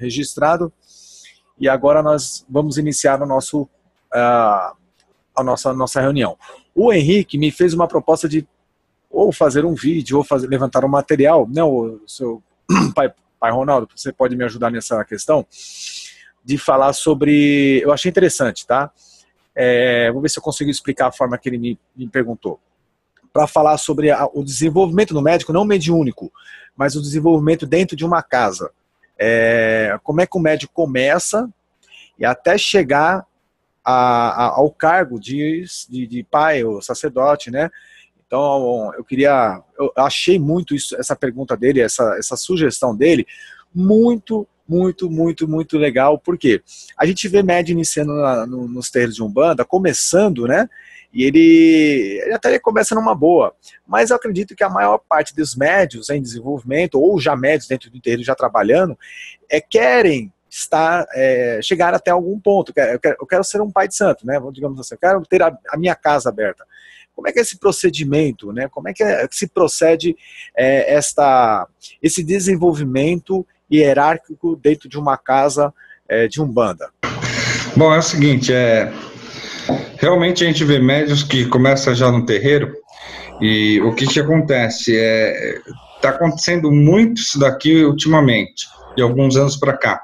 registrado. E agora nós vamos iniciar o nosso, a nossa reunião. O Henrique me fez uma proposta de ou fazer um vídeo, ou levantar um material. Não, o seu pai Ronaldo, você pode me ajudar nessa questão? De falar sobre... Eu achei interessante, tá? Vou ver se eu consigo explicar a forma que ele me perguntou. Para falar sobre o desenvolvimento do médico, não mediúnico, mas o desenvolvimento dentro de uma casa. Como é que o médico começa e até chegar ao cargo de pai ou sacerdote, né? Então, eu achei muito essa pergunta dele, essa sugestão dele, muito legal. Por quê? A gente vê médium iniciando nos terreiros de Umbanda, começando, né? E ele até começa numa boa. Mas eu acredito que a maior parte dos médios em desenvolvimento, ou já médios dentro do terreiro já trabalhando, querem chegar até algum ponto. Eu quero ser um pai de santo, né? Digamos assim, eu quero ter a minha casa aberta. Como é que é esse procedimento, né? Como é que se procede esse desenvolvimento hierárquico dentro de uma casa de Umbanda? Bom, é o seguinte, realmente a gente vê médios que começam já no terreiro, e o que acontece? Está acontecendo muito isso daqui ultimamente, de alguns anos para cá.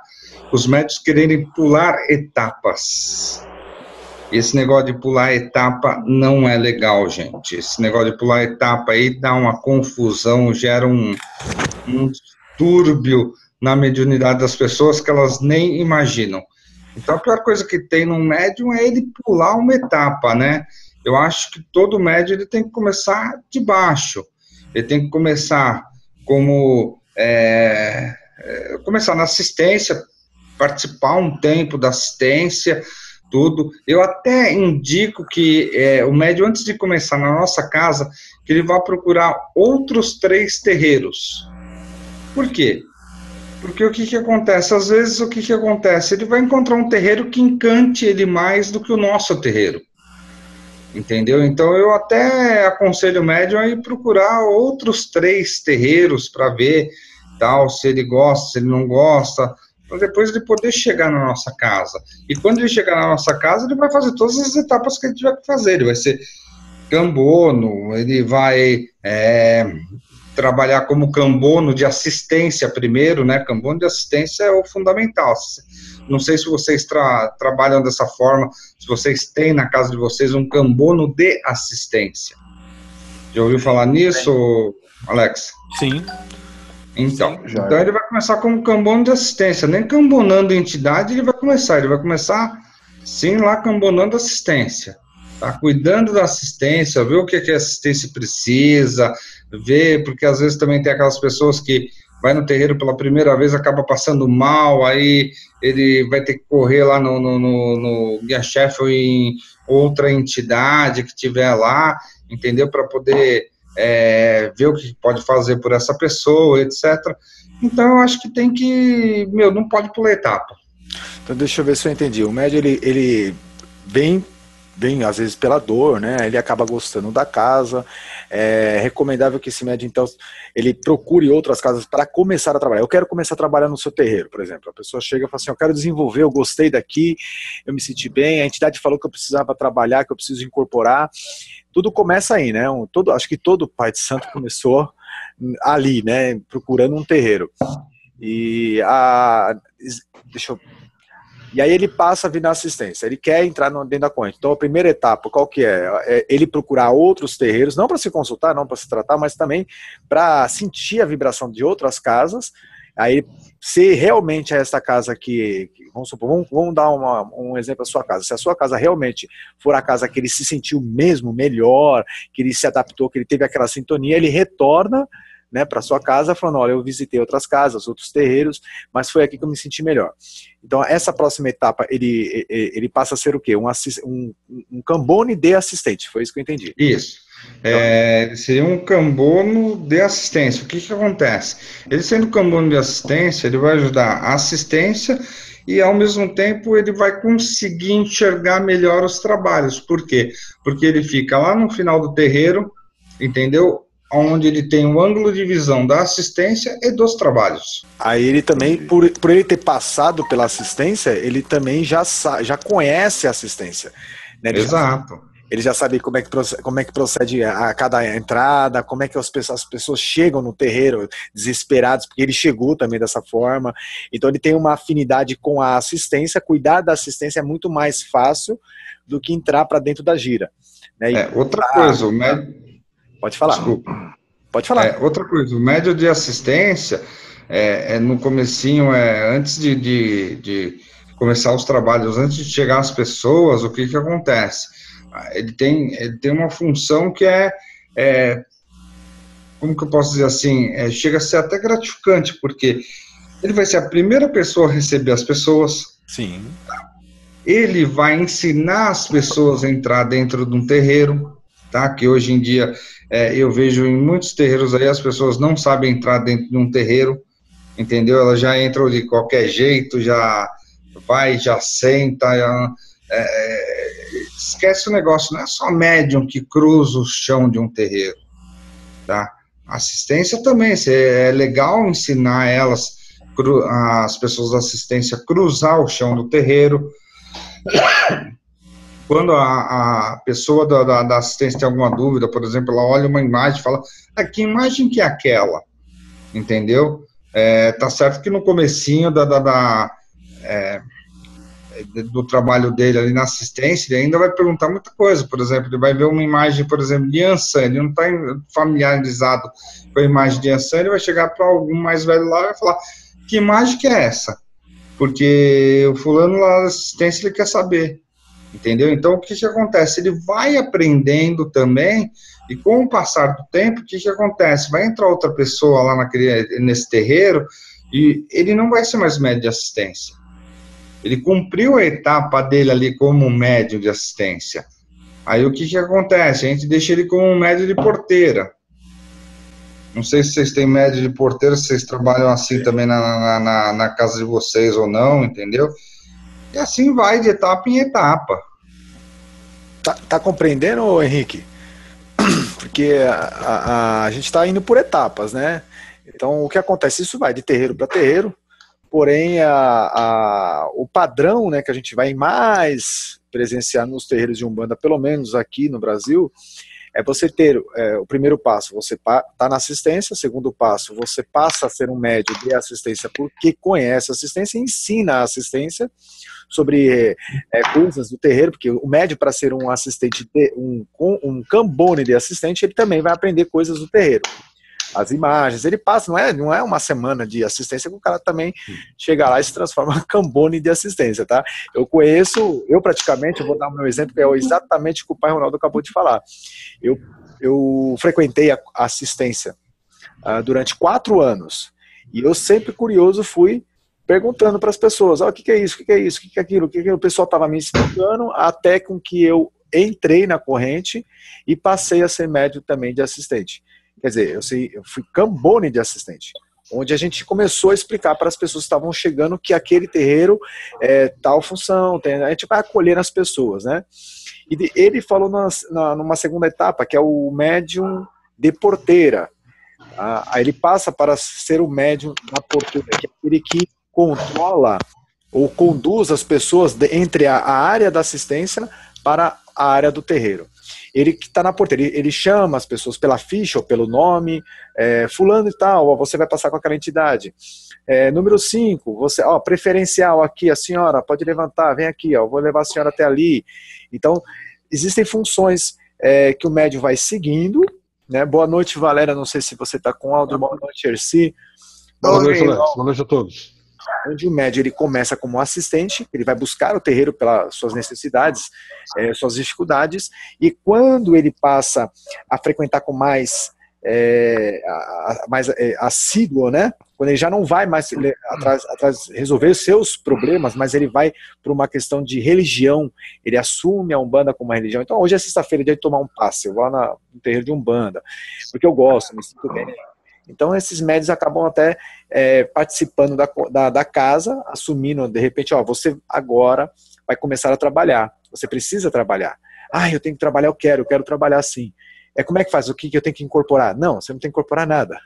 Os médios quererem pular etapas. Esse negócio de pular etapa não é legal, gente. Esse negócio de pular etapa aí dá uma confusão, gera um distúrbio na mediunidade das pessoas que elas nem imaginam. Então, a pior coisa que tem num médium é ele pular uma etapa, né? Eu acho que todo médium ele tem que começar de baixo. Ele tem que começar começar na assistência, participar um tempo da assistência, tudo. Eu até indico que o médium, antes de começar na nossa casa, que ele vá procurar outros 3 terreiros. Por quê? Porque o que acontece? Às vezes, o que acontece? Ele vai encontrar um terreiro que encante ele mais do que o nosso terreiro. Entendeu? Então, eu até aconselho o médium a ir procurar outros 3 terreiros para ver se ele gosta, se ele não gosta, para depois ele poder chegar na nossa casa. E quando ele chegar na nossa casa, ele vai fazer todas as etapas que ele tiver que fazer. Ele vai ser cambono, ele vai trabalhar como cambono de assistência primeiro, né? Cambono de assistência é o fundamental. Não sei se vocês trabalham dessa forma, se vocês têm na casa de vocês um cambono de assistência. Já ouviu falar nisso, Alex? Sim. Então ele vai começar como cambono de assistência, nem cambonando entidade ele vai começar sim lá cambonando assistência, tá? Cuidando da assistência, ver o que a assistência precisa, ver, porque às vezes também tem aquelas pessoas que vai no terreiro pela primeira vez, acaba passando mal, aí ele vai ter que correr lá no guia-chefe ou em outra entidade que tiver lá, entendeu? Para poder ver o que pode fazer por essa pessoa, etc. Então, eu acho que tem que... não pode pular etapa. Então, deixa eu ver se eu entendi. O médium, ele vem, às vezes, pela dor, né? Ele acaba gostando da casa. É recomendável que esse médium, então, ele procure outras casas para começar a trabalhar. Eu quero começar a trabalhar no seu terreiro, por exemplo. A pessoa chega e fala assim, eu quero desenvolver, eu gostei daqui, eu me senti bem, a entidade falou que eu precisava trabalhar, que eu preciso incorporar. Tudo começa aí, né? Acho que todo pai de santo começou ali, né? Procurando um terreiro. E aí ele passa a vir na assistência, ele quer entrar dentro da corrente. Então a primeira etapa, qual que é? É ele procurar outros terreiros, não para se consultar, não para se tratar, mas também para sentir a vibração de outras casas. Aí, se realmente é essa casa que vamos supor, vamos dar um exemplo da sua casa. Se a sua casa realmente for a casa que ele se sentiu mesmo melhor, que ele se adaptou, que ele teve aquela sintonia, ele retorna, né, para sua casa, falando, olha, eu visitei outras casas, outros terreiros, mas foi aqui que eu me senti melhor. Então, essa próxima etapa, ele passa a ser o quê? Um cambone de assistente, foi isso que eu entendi. Isso. Seria um cambono de assistência. O que acontece? Ele sendo cambono de assistência, ele vai ajudar a assistência e, ao mesmo tempo, ele vai conseguir enxergar melhor os trabalhos. Por quê? Porque ele fica lá no final do terreiro, entendeu? onde ele tem o ângulo de visão da assistência e dos trabalhos. Aí ele também, por ele ter passado pela assistência, ele também já conhece a assistência. Né? Exato. Ele já sabe como é que procede a cada entrada, como é que as pessoas chegam no terreiro desesperados, porque ele chegou também dessa forma. Então ele tem uma afinidade com a assistência, cuidar da assistência é muito mais fácil do que entrar para dentro da gira. Né? Outra coisa, o médio... Pode falar. Desculpa. Pode falar. Outra coisa, o médio de assistência, no comecinho, antes de começar os trabalhos, antes de chegar às pessoas, o que acontece? Ele tem uma função que como que eu posso dizer assim, chega a ser até gratificante, porque ele vai ser a primeira pessoa a receber as pessoas. Sim. Ele vai ensinar as pessoas a entrar dentro de um terreiro, tá? Que hoje em dia eu vejo em muitos terreiros aí as pessoas não sabem entrar dentro de um terreiro, entendeu? Elas já entram de qualquer jeito, já vai, já senta, esquece o negócio, não é só médium que cruza o chão de um terreiro, tá? Assistência também, é legal ensinar as pessoas da assistência, cruzar o chão do terreiro. Quando a pessoa da assistência tem alguma dúvida, por exemplo, ela olha uma imagem e fala, que imagem que é aquela? Entendeu? Tá certo que no comecinho do trabalho dele ali na assistência, ele ainda vai perguntar muita coisa. Por exemplo, ele vai ver uma imagem, por exemplo, de Yansan, ele não está familiarizado com a imagem de Yansan, ele vai chegar para algum mais velho lá e vai falar, que imagem que é essa? Porque o fulano lá da assistência, ele quer saber, entendeu? Então, o que acontece? Ele vai aprendendo também, e com o passar do tempo, o que acontece? Vai entrar outra pessoa lá nesse terreiro, e ele não vai ser mais médium de assistência. Ele cumpriu a etapa dele ali como médium de assistência. Aí o que acontece? A gente deixa ele como um médium de porteira. Não sei se vocês têm médium de porteira, se vocês trabalham assim também na casa de vocês ou não, entendeu? E assim vai de etapa em etapa. Tá compreendendo, Henrique? Porque a gente está indo por etapas, né? Então o que acontece? Isso vai de terreiro para terreiro. Porém, o padrão, né, que a gente vai mais presenciar nos terreiros de Umbanda, pelo menos aqui no Brasil, é você ter o primeiro passo, você está na assistência, o segundo passo, você passa a ser um médium de assistência porque conhece a assistência e ensina a assistência sobre coisas do terreiro, porque o médium, para ser um assistente, um cambone de assistente, ele também vai aprender coisas do terreiro. As imagens, ele passa, não é uma semana de assistência que o cara também chega lá e se transforma em cambone de assistência, tá? Eu praticamente, eu vou dar o meu exemplo, que é exatamente o que o pai Ronaldo acabou de falar. Eu frequentei a assistência durante 4 anos, e eu sempre curioso fui perguntando para as pessoas, o que é isso, o que é isso, o que é aquilo, o que o pessoal estava me explicando, até com que eu entrei na corrente e passei a ser médium também de assistente. Quer dizer, eu fui cambone de assistente, onde a gente começou a explicar para as pessoas que estavam chegando que aquele terreiro é tal função, a gente vai acolher as pessoas, né? E ele falou numa segunda etapa, que é o médium de porteira. Aí ele passa para ser o médium da porteira, que é aquele que controla ou conduz as pessoas entre a área da assistência para a área do terreiro. Ele que está na porteira, ele chama as pessoas pela ficha ou pelo nome, fulano e tal, você vai passar com aquela entidade. Número 5, você, preferencial aqui, a senhora pode levantar, vem aqui, vou levar a senhora até ali. Então, existem funções que o médium vai seguindo, né? Boa noite, Valéria, não sei se você está com áudio, boa noite, Erci. Boa noite, Alex. Boa noite a todos. Onde o médium ele começa como assistente, ele vai buscar o terreiro pelas suas necessidades, suas dificuldades, e quando ele passa a frequentar com mais assíduo, né? Quando ele já não vai mais atrás resolver seus problemas, mas ele vai por uma questão de religião, ele assume a Umbanda como uma religião. Então hoje é sexta-feira, dia de tomar um passe, eu vou no terreiro de Umbanda, porque eu gosto, me sinto bem. Então esses médios acabam até participando da casa, assumindo, de repente, você agora vai começar a trabalhar, você precisa trabalhar. Eu tenho que trabalhar, eu quero trabalhar sim. Como é que faz? O que eu tenho que incorporar? Não, você não tem que incorporar nada.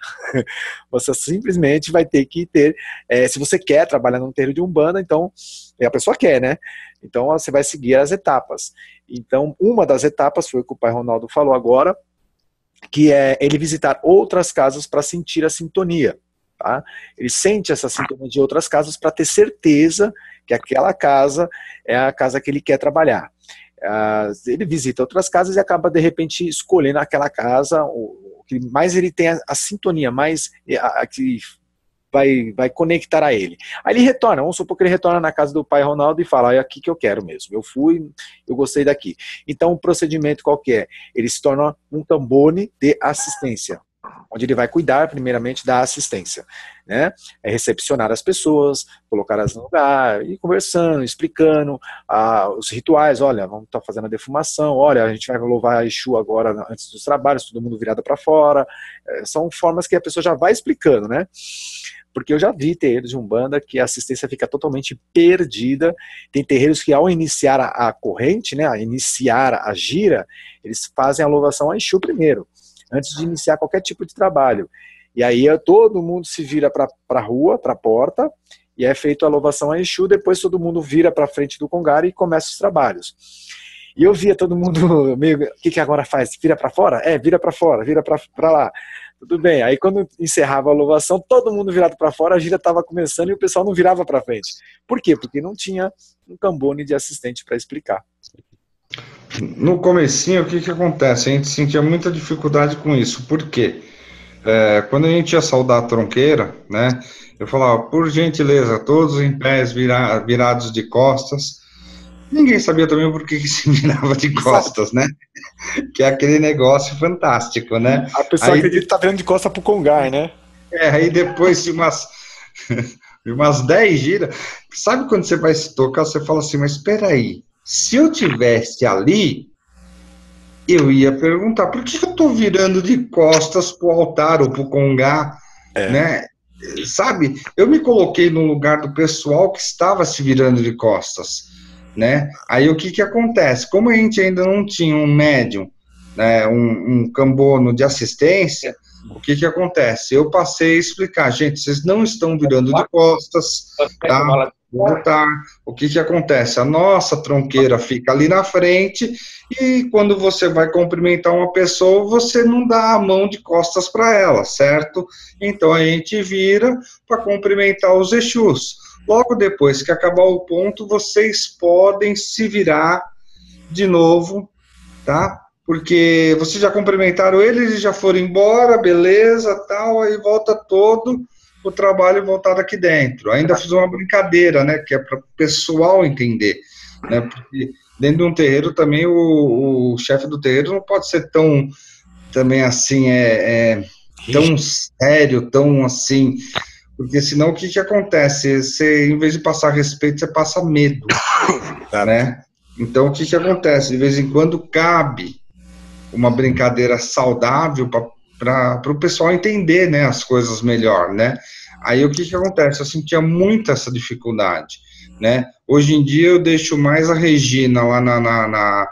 Você simplesmente vai ter que ter, se você quer trabalhar num terreiro de Umbanda, então, a pessoa quer, né? Então você vai seguir as etapas. Então, uma das etapas foi o que o pai Ronaldo falou agora, que é ele visitar outras casas para sentir a sintonia. Tá? Ele sente essa sintonia de outras casas para ter certeza que aquela casa é a casa que ele quer trabalhar. Ele visita outras casas e acaba de repente escolhendo aquela casa o que mais ele tem a sintonia, mais a que vai conectar a ele. Aí ele retorna, vamos supor que ele retorna na casa do pai Ronaldo e fala, é aqui que eu quero mesmo, eu fui, eu gostei daqui. Então o procedimento qual que é? Ele se torna um Cambone de assistência, onde ele vai cuidar primeiramente da assistência, né? É recepcionar as pessoas, colocá-las no lugar, ir conversando, explicando os rituais, olha, vamos estar fazendo a defumação, olha, a gente vai louvar a Exu agora antes dos trabalhos, todo mundo virado para fora, são formas que a pessoa já vai explicando, né? Porque eu já vi terreiros de Umbanda que a assistência fica totalmente perdida, tem terreiros que ao iniciar a corrente, né, a iniciar a gira, eles fazem a louvação a Exu primeiro, antes de iniciar qualquer tipo de trabalho. E aí todo mundo se vira para a rua, para a porta, e é feito a louvação a Exu, depois todo mundo vira para frente do Congara e começa os trabalhos. E eu via todo mundo meio, o que agora faz? Vira para fora? Vira para fora, vira para lá. Tudo bem, aí quando encerrava a louvação, todo mundo virado para fora, a gira estava começando e o pessoal não virava para frente. Por quê? Porque não tinha um Cambone de assistente para explicar. No comecinho, o que acontece? A gente sentia muita dificuldade com isso. Por quê? Quando a gente ia saudar a tronqueira, né, eu falava, por gentileza, todos em pés virados de costas. Ninguém sabia também por que se virava de costas, né? Que é aquele negócio fantástico, né? A pessoa acredita que tá virando de costas pro Congar, né? Aí depois de umas 10 giras, sabe quando você vai se tocar, você fala assim, mas espera aí, se eu tivesse ali, eu ia perguntar, por que eu tô virando de costas pro altar ou pro Congar, né? Sabe, eu me coloquei no lugar do pessoal que estava se virando de costas, né? Aí o que acontece? Como a gente ainda não tinha um médium, né, um cambono de assistência, o que acontece? Eu passei a explicar, gente, vocês não estão virando de costas, tá? Voltar. O que acontece? A nossa tronqueira fica ali na frente e quando você vai cumprimentar uma pessoa, você não dá a mão de costas para ela, certo? Então a gente vira para cumprimentar os Exus. Logo depois que acabar o ponto, vocês podem se virar de novo, tá? Porque vocês já cumprimentaram eles e já foram embora, beleza, tal, aí volta todo o trabalho voltado aqui dentro. Ainda fiz uma brincadeira, né, que é para o pessoal entender, né, porque dentro de um terreiro também o chefe do terreiro não pode ser tão, também assim, tão sério, tão assim... Porque senão o que acontece? Você, em vez de passar respeito, você passa medo, né? Então o que acontece? De vez em quando cabe uma brincadeira saudável para o pessoal entender, né, as coisas melhor, né? Aí o que acontece? Eu sentia muito essa dificuldade, né? Hoje em dia eu deixo mais a Regina lá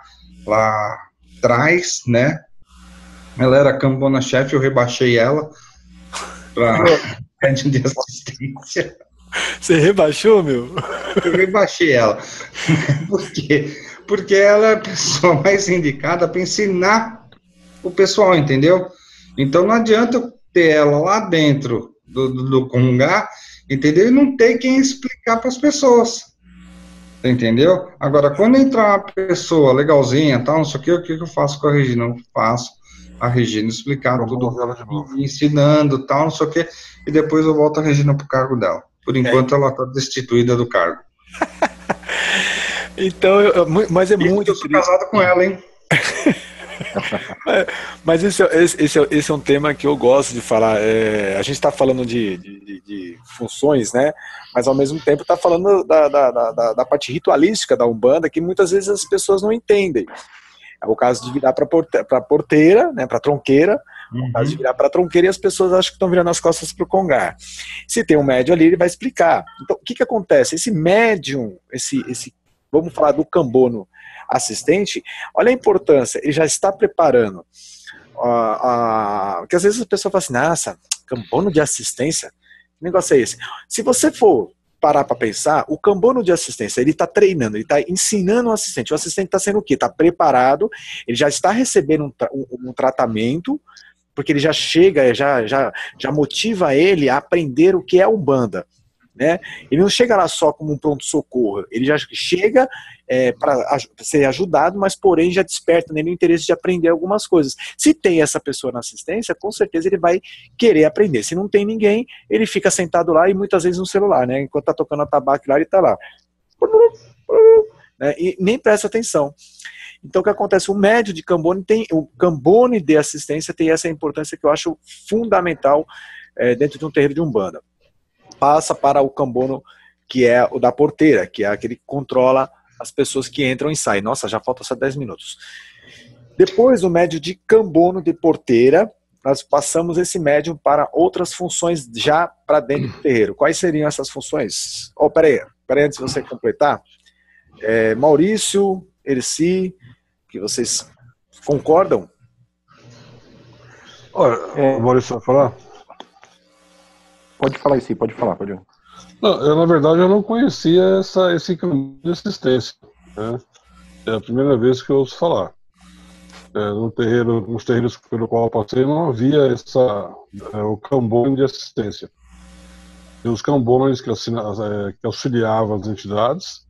atrás, né? Ela era cambona-chefe, eu rebaixei ela para de assistência. Você rebaixou, meu? Eu rebaixei ela. Por quê? Porque ela é a pessoa mais indicada para ensinar o pessoal, entendeu? Então não adianta eu ter ela lá dentro do Congá, entendeu? E não ter quem explicar para as pessoas. Entendeu? Agora, quando entrar uma pessoa legalzinha, tal, não sei o que eu faço com a Regina? Eu faço a Regina explicar tudo, ensinando, tal, não sei o que, e depois eu volto a Regina pro cargo dela. Por enquanto, ela está destituída do cargo. Então, mas é muito... Eu sou casado com ela, hein? Mas esse é um tema que eu gosto de falar. A gente está falando de funções, né? Mas ao mesmo tempo está falando da parte ritualística da Umbanda, que muitas vezes as pessoas não entendem. É o caso de virar para a porteira, né, para a tronqueira. É o caso de virar para a tronqueira e as pessoas acham que estão virando as costas para o Congar. Se tem um médium ali, ele vai explicar. Então, o que acontece? Esse médium, vamos falar do cambono assistente, olha a importância, ele já está preparando Porque às vezes a pessoa fala assim, nossa, cambono de assistência? Que negócio é esse? Se você for parar para pensar, o cambono de assistência, ele está treinando, ele está ensinando o assistente está sendo o quê? Está preparado, ele já está recebendo um tratamento, porque ele já chega, já motiva ele a aprender o que é Umbanda, né? Ele não chega lá só como um pronto-socorro, ele já chega para ser ajudado, mas porém já desperta nele o interesse de aprender algumas coisas. Se tem essa pessoa na assistência, com certeza ele vai querer aprender. Se não tem ninguém, ele fica sentado lá e muitas vezes no celular, né? Enquanto tá tocando a tabaco lá, ele tá lá. Né? E nem presta atenção. Então o que acontece? O médio de Cambone o Cambone de assistência tem essa importância que eu acho fundamental dentro de um terreiro de Umbanda. Passa para o Cambono, que é o da porteira, que é aquele que controla as pessoas que entram e saem. Nossa, já falta só 10 minutos. Depois do médium de Cambono de porteira, nós passamos esse médium para outras funções já para dentro do terreiro. Quais seriam essas funções? Peraí, antes de você completar. Maurício, Erci, que vocês concordam? Olha, Maurício vai falar? Pode falar isso, pode falar. Não, na verdade, eu não conhecia esse caminho de assistência. Né? É a primeira vez que eu ouço falar. Nos terreiros pelo qual eu passei, não havia o cambone de assistência. E os cambones que auxiliavam as entidades,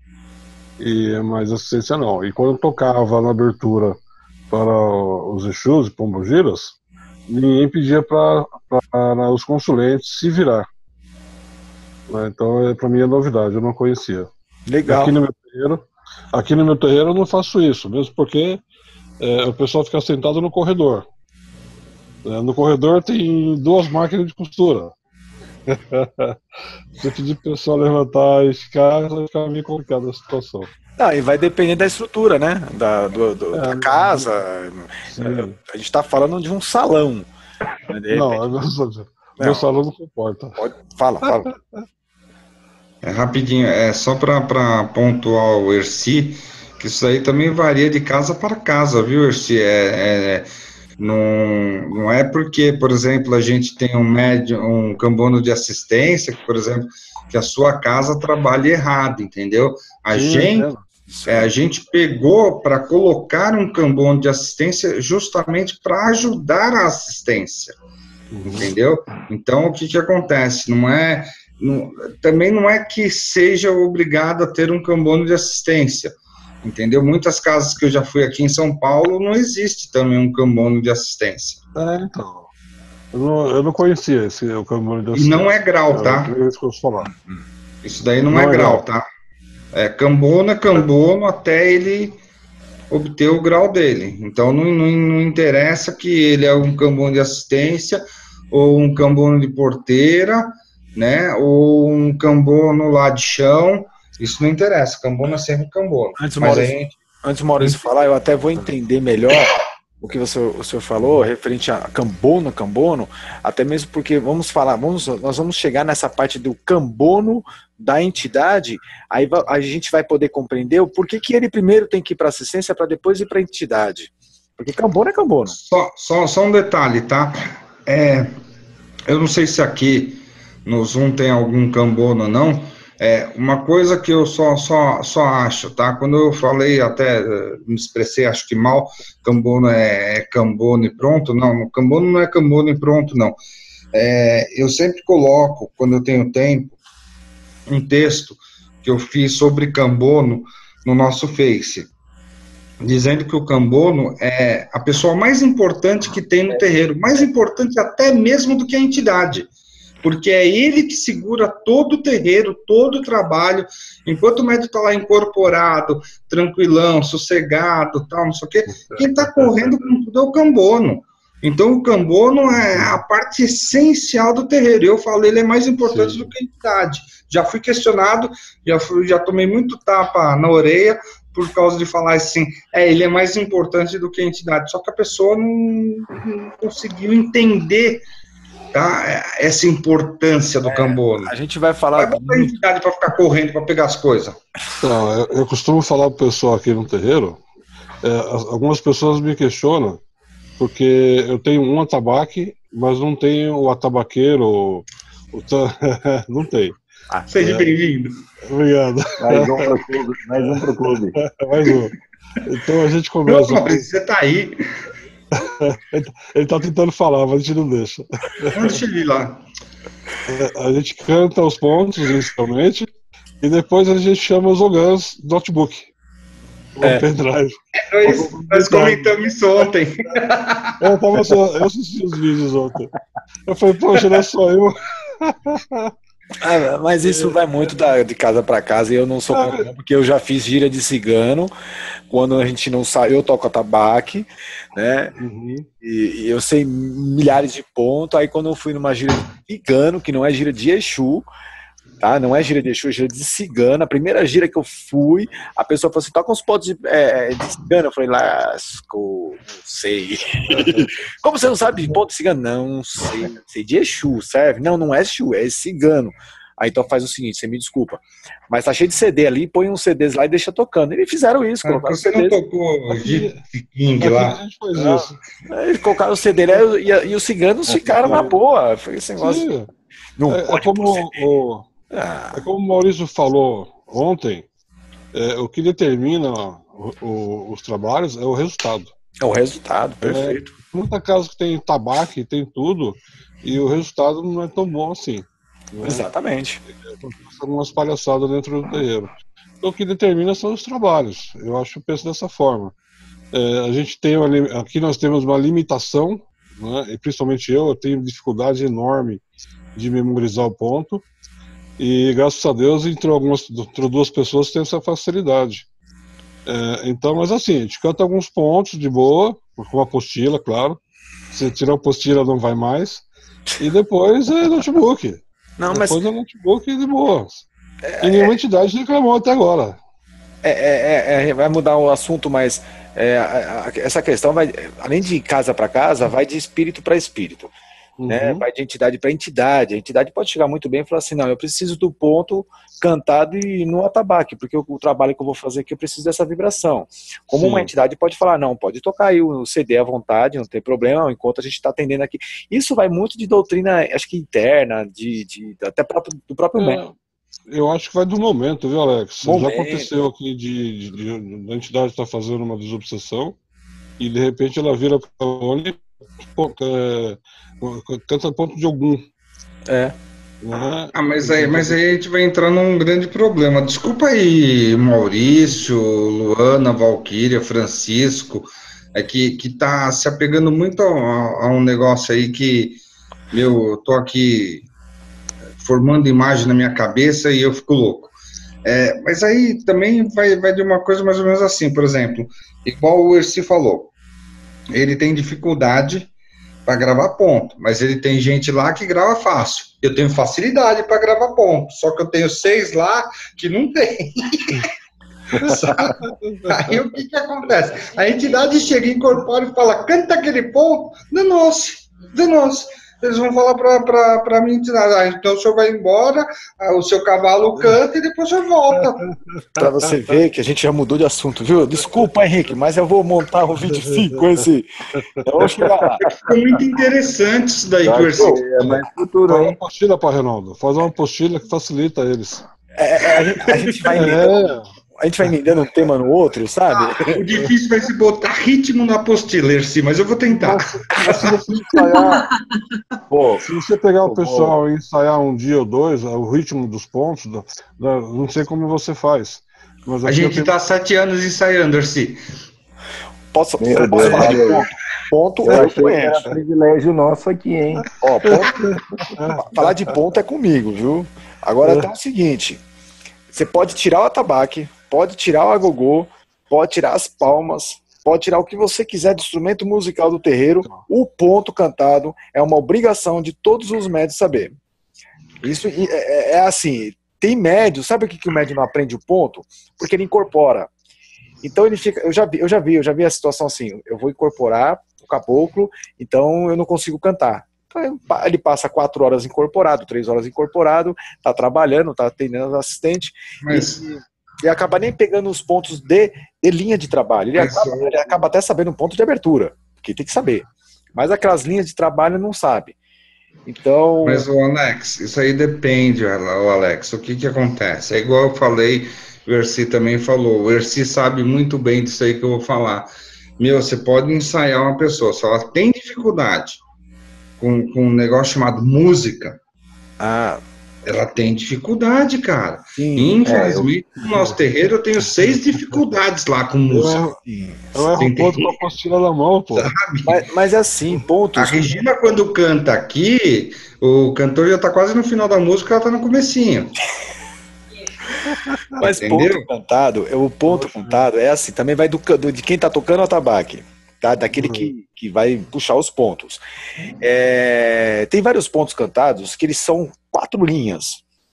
mas assistência não. E quando tocava na abertura para os Exus e Pombogiras, ninguém pedia para os consulentes se virar. Então, para mim é novidade, eu não conhecia. Legal. Aqui no meu terreiro eu não faço isso, mesmo porque o pessoal fica sentado no corredor. No corredor tem 2 máquinas de costura. Se pedir para o pessoal levantar e esticar, vai ficar meio complicada a situação. E vai depender da estrutura, né? Da casa. A gente está falando de um salão. Né? Não, meu salão não comporta. Fala. Rapidinho, só para pontuar o Erci, que isso aí também varia de casa para casa, viu, Erci? Não é porque, por exemplo, a gente tem um cambono de assistência, que, por exemplo, que a sua casa trabalha errado, entendeu? A gente pegou para colocar um cambono de assistência justamente para ajudar a assistência, entendeu? Então, o que acontece? Também não é que seja obrigado a ter um cambono de assistência, entendeu? Muitas casas que eu já fui aqui em São Paulo, não existe também um cambono de assistência. Então. Eu não conhecia o cambono de assistência. E não é grau, tá? Isso daí não é grau, tá? Cambono é cambono até ele obter o grau dele. Então não interessa que ele é um cambono de assistência ou um cambono de porteira, né? Ou um cambono lá de chão. Isso não interessa. Cambono é sempre cambono. Antes do Maurício falar, eu até vou entender melhor o que o senhor falou referente a cambono, até mesmo porque nós vamos chegar nessa parte do cambono da entidade, aí a gente vai poder compreender o porquê que ele primeiro tem que ir para assistência para depois ir para a entidade. Porque cambono é cambono. Só um detalhe, tá? Eu não sei se aqui no Zoom tem algum cambono ou não. Uma coisa que eu só acho, tá? Quando eu falei, até me expressei, acho que mal, cambono é cambono e pronto. Não, cambono não é cambono e pronto, não. Eu sempre coloco, quando eu tenho tempo, um texto que eu fiz sobre cambono no nosso Face, dizendo que o cambono é a pessoa mais importante que tem no terreiro, mais importante até mesmo do que a entidade. Porque é ele que segura todo o terreiro, todo o trabalho, enquanto o médico está lá incorporado, tranquilão, sossegado, tal, não sei o quê, quem está correndo com tudo é o cambono. Então o cambono é a parte essencial do terreiro. Eu falei, ele é mais importante do que a entidade. Já fui questionado, já tomei muito tapa na orelha por causa de falar assim, ele é mais importante do que a entidade. Só que a pessoa não conseguiu entender, tá, essa importância do cambono. A gente vai falar... Vai botar a entidade para ficar correndo para pegar as coisas. Não, eu costumo falar para o pessoal aqui no terreiro, algumas pessoas me questionam porque eu tenho um atabaque, mas não tenho o atabaqueiro, não tem. Seja bem-vindo. Obrigado. Mais um pro clube. Mais um pro clube. Mais um. Então a gente começa. Você tá aí. Ele tá tentando falar, mas a gente não deixa. Deixa ele ir lá. A gente canta os pontos inicialmente e depois a gente chama os ogãs do notebook. Pendrive. Nós comentamos isso ontem. Eu assisti os vídeos ontem. Eu falei, poxa, não é só eu. Mas isso vai muito de casa para casa e eu não sou contra, porque eu já fiz gira de cigano, quando a gente não sabe, eu toco atabaque, né? Uhum. E eu sei milhares de pontos. Aí quando eu fui numa gira de cigano, que não é gira de Exu, tá? Não é gira de Exu, é gira de cigano. A primeira gira que eu fui, a pessoa falou assim, toca uns pontos de cigano. Eu falei, lasco, não sei. Como você não sabe de ponto de cigano? Não sei de Exu, serve? Não é Exu, é cigano. Aí então faz o seguinte, você me desculpa, mas tá cheio de CD ali, põe uns CDs lá e deixa tocando. Eles fizeram isso, colocaram você CDs. não tocou King lá? A gente faz isso. Eles colocaram o CD lá e os ciganos ficaram na boa. Foi esse negócio. Sim. Não É pode como o Maurício falou ontem, o que determina os trabalhos é o resultado. É o resultado, perfeito. Muita casa que tem tabaco, tem tudo, e o resultado não é tão bom assim. Né? Exatamente. Algumas palhaçadas dentro do terreiro. Então, o que determina são os trabalhos. Eu acho que eu penso dessa forma. A gente tem aqui nós temos uma limitação, né? E principalmente eu tenho dificuldade enorme de memorizar o ponto. E graças a Deus, entre duas pessoas tem essa facilidade. Então, mas assim, a gente canta alguns pontos de boa, com apostila, claro. Se tirar a apostila, não vai mais. E depois é notebook. Depois é notebook de boa. E nenhuma entidade reclamou até agora. Vai mudar o assunto, mas essa questão vai, além de casa para casa, vai de espírito para espírito. Né? Vai de entidade para entidade. A entidade pode chegar muito bem e falar assim, não, eu preciso do ponto cantado e no atabaque, porque o trabalho que eu vou fazer aqui eu preciso dessa vibração. Como uma entidade pode falar, não, pode tocar aí o CD à vontade, não tem problema, enquanto a gente está atendendo aqui. Isso vai muito de doutrina, acho que interna, até do próprio médico. Eu acho que vai do momento, viu, Alex? Já aconteceu aqui da entidade estar fazendo uma desobsessão e de repente ela vira para onde canta ponto de algum. Mas aí a gente vai entrar num grande problema. Desculpa aí, Maurício, Luana, Valquíria, Francisco, que tá se apegando muito a um negócio aí que, eu tô aqui formando imagem na minha cabeça e eu fico louco. Mas aí também vai de uma coisa mais ou menos assim, por exemplo, igual o Erci falou, ele tem dificuldade para gravar ponto, mas ele tem gente lá que grava fácil. Eu tenho facilidade para gravar ponto, só que eu tenho 6 lá que não tem. Aí o que acontece? A entidade chega, incorpora e fala, canta aquele ponto, danou-se. Eles vão falar para mim, então o senhor vai embora, o seu cavalo canta e depois o senhor volta. Para você ver que a gente já mudou de assunto, viu? Desculpa, Henrique, mas eu vou montar um vídeo com esse. Eu vou chegar lá. É muito interessante isso daí, que É mais futuro, Faz uma hein? apostila para Reinaldo. Faz uma apostila que facilita eles. A gente vai emendando um tema no outro, sabe? O difícil vai ser botar ritmo na apostila, Erci, mas eu vou tentar. Se você pegar o pessoal e ensaiar um dia ou dois, o ritmo dos pontos, não sei como você faz. Mas a gente está 7 anos ensaiando, Erci. Posso falar de ponto? Eu achei que era privilégio nosso aqui, hein? Falar de ponto é comigo, viu? Agora tem o seguinte, você pode tirar o atabaque, pode tirar o agogô, pode tirar as palmas, pode tirar o que você quiser do instrumento musical do terreiro, o ponto cantado é uma obrigação de todos os médios saber. Isso é assim, tem médio, sabe por que o médio não aprende o ponto? Porque ele incorpora. Então ele fica, eu já vi a situação assim, eu vou incorporar o caboclo, então eu não consigo cantar. Então ele passa 4 horas incorporado, 3 horas incorporado, tá trabalhando, tá atendendo as assistentes, e acaba nem pegando os pontos de linha de trabalho, ele acaba até sabendo o ponto de abertura. porque tem que saber. Mas aquelas linhas de trabalho não sabe. Então... Mas, o Alex, isso aí depende, o Alex, o que acontece? É igual eu falei, o Erci também falou, o Erci sabe muito bem disso aí que eu vou falar. Meu, você pode ensaiar uma pessoa, se ela tem dificuldade com um negócio chamado música, ela tem dificuldade, cara. Sim, infelizmente, no nosso terreiro eu tenho 6 dificuldades lá com música. Eu erro um ponto com a apostila da mão, pô. Mas é assim, pontos. A Regina, quando canta aqui, o cantor já tá quase no final da música, ela tá no comecinho. Mas o ponto cantado é assim, também vai de quem tá tocando o atabaque, tá? Daquele que vai puxar os pontos. Tem vários pontos cantados que eles são 4 linhas.